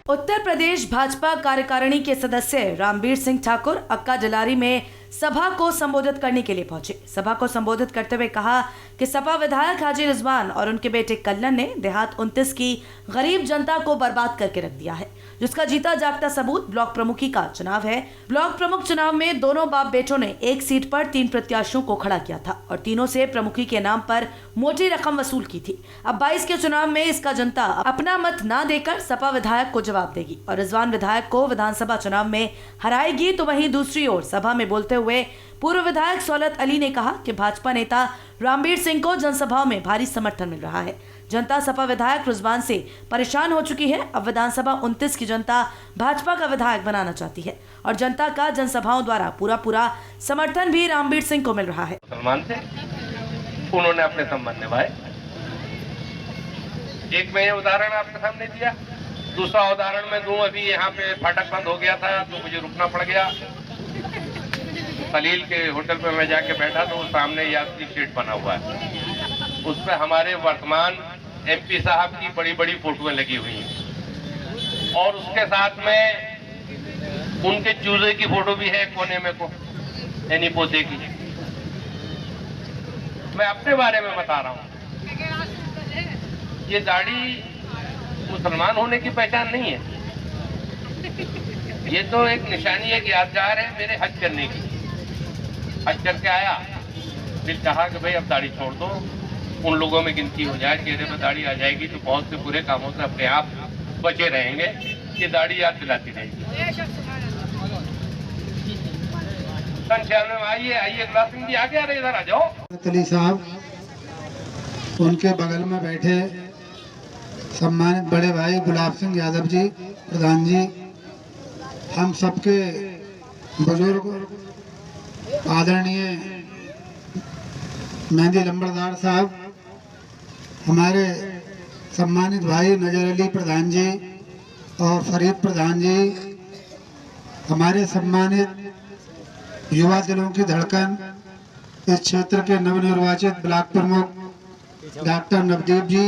उत्तर प्रदेश भाजपा कार्यकारिणी के सदस्य रामबीर सिंह ठाकुर अक्का जलारी में सभा को संबोधित करने के लिए पहुंचे। सभा को संबोधित करते हुए कहा कि सपा विधायक हाजी रिजवान और उनके बेटे कल्लन ने देहात 29 की गरीब जनता को बर्बाद करके रख दिया है, जिसका जीता जागता सबूत ब्लॉक प्रमुखी का चुनाव है। ब्लॉक प्रमुख चुनाव में दोनों बाप बेटों ने एक सीट पर 3 प्रत्याशियों को खड़ा किया था और तीनों से प्रमुखी के नाम पर मोटी रकम वसूल की थी। अब 22 के चुनाव में इसका जनता अपना मत ना देकर सपा विधायक को जवाब देगी और रिजवान विधायक को विधानसभा चुनाव में हराएगी। तो वहीं दूसरी ओर सभा में बोलते हुए पूर्व विधायक सौलत अली ने कहा कि भाजपा नेता रामबीर सिंह को जनसभाओं में भारी समर्थन मिल रहा है। जनता सपा विधायक रिजवान से परेशान हो चुकी है। अब विधानसभा 29 की जनता भाजपा का विधायक बनाना चाहती है और जनता का जनसभाओं द्वारा पूरा समर्थन भी रामबीर सिंह को मिल रहा है। मुसलमान थे, उन्होंने अपने संबंध निभाए। एक मैं ये उदाहरण आपके सामने दिया, दूसरा उदाहरण मैं दूं। अभी यहाँ पे फाटक बंद हो गया था तो मुझे रुकना पड़ गया। खलील के होटल पे मैं जाके बैठा तो सामने यात्री सीट बना हुआ है, उस पर हमारे वर्तमान एमपी साहब की बड़ी बड़ी फोटोएं लगी हुई हैं और उसके साथ में उनके चूजे की फोटो भी है कोने में को, यानी पोते की। मैं अपने बारे में बता रहा हूं, ये दाढ़ी मुसलमान होने की पहचान नहीं है, ये तो एक निशानी, एक यादगार है मेरे हज करने की। हज करके आया, फिर कहा कि भाई अब दाढ़ी छोड़ दो, उन लोगों में गिनती हो जाए, चेहरे में दाढ़ी आ जाएगी तो बहुत से बुरे कामों से अपने आप बचे रहेंगे। ये दाढ़ी याद दिलाती रहेगी। सन 96 में आइए गुलाब सिंह जी आगे आ रहे, इधर आ जाओ। अली साहब, उनके बगल में बैठे सम्मानित बड़े भाई गुलाब सिंह यादव जी, प्रधान जी, हम सबके बुजुर्ग आदरणीय मेहंदी लंबरदार साहब, हमारे सम्मानित भाई नजर अली प्रधान जी और फरीद प्रधान जी, हमारे सम्मानित युवा दिलों की धड़कन इस क्षेत्र के नवनिर्वाचित ब्लॉक प्रमुख डॉक्टर नवदीप जी,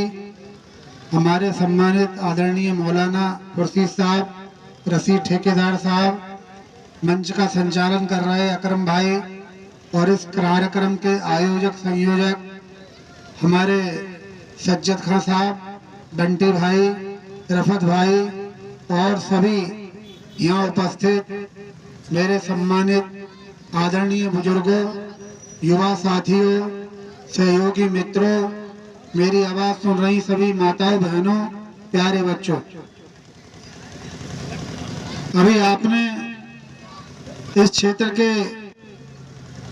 हमारे सम्मानित आदरणीय मौलाना खुर्शीद साहब, रशीद ठेकेदार साहब, मंच का संचालन कर रहे अकरम भाई और इस कार्यक्रम के आयोजक संयोजक हमारे सज्जद खान साहब, बंटी भाई, रफत भाई और सभी यहाँ उपस्थित मेरे सम्मानित आदरणीय बुजुर्गों, युवा साथियों, सहयोगी मित्रों, मेरी आवाज सुन रही सभी माताओं बहनों, प्यारे बच्चों, अभी आपने इस क्षेत्र के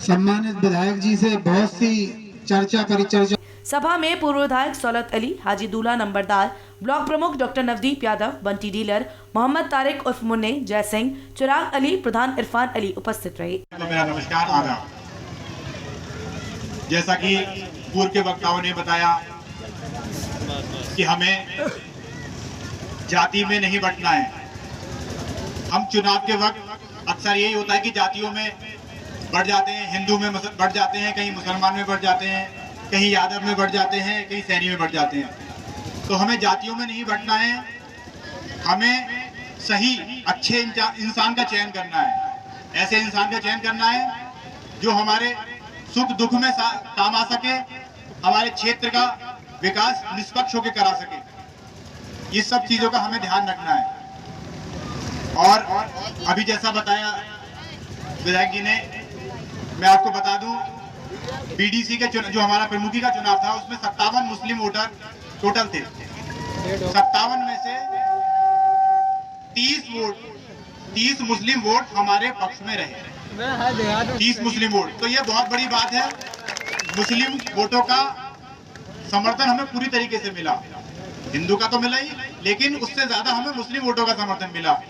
सम्मानित विधायक जी से बहुत सी परिचर्चा। सभा में पूर्व विधायक सौलत अली, हाजी दूल्हा नंबरदार, ब्लॉक प्रमुख डॉक्टर नवदीप यादव, बंटी डीलर, मोहम्मद तारिक उर्फ मुन्ने, जय सिंह, चिराग अली, प्रधान इरफान अली उपस्थित रहे। तो मेरा नमस्कार, आदाब। जैसा कि पूर्व के वक्ताओं ने बताया कि हमें जाति में नहीं बंटना है। हम चुनाव के वक्त अक्सर यही होता है कि जातियों में बढ़ जाते हैं, हिंदू में बढ़ जाते हैं, कहीं मुसलमान में बढ़ जाते हैं, कहीं यादव में बढ़ जाते हैं, कहीं सैनी में बढ़ जाते हैं। तो हमें जातियों में नहीं बढ़ना है, हमें सही अच्छे इंसान का चयन करना है। ऐसे इंसान का चयन करना है जो हमारे सुख दुख में काम आ सके, हमारे क्षेत्र का विकास निष्पक्ष होकर करा सके। ये सब चीजों का हमें ध्यान रखना है। और अभी जैसा बताया विधायक जी ने, मैं आपको बता दूं, बीडीसी के जो हमारा प्रमुखी का चुनाव था उसमें 57 मुस्लिम वोटर टोटल थे। 57 में से 30 मुस्लिम वोट हमारे पक्ष में रहे, 30 मुस्लिम वोट। तो ये बहुत बड़ी बात है। मुस्लिम वोटों का समर्थन हमें पूरी तरीके से मिला, हिंदू का तो मिला ही, लेकिन उससे ज्यादा हमें मुस्लिम वोटों का समर्थन मिला।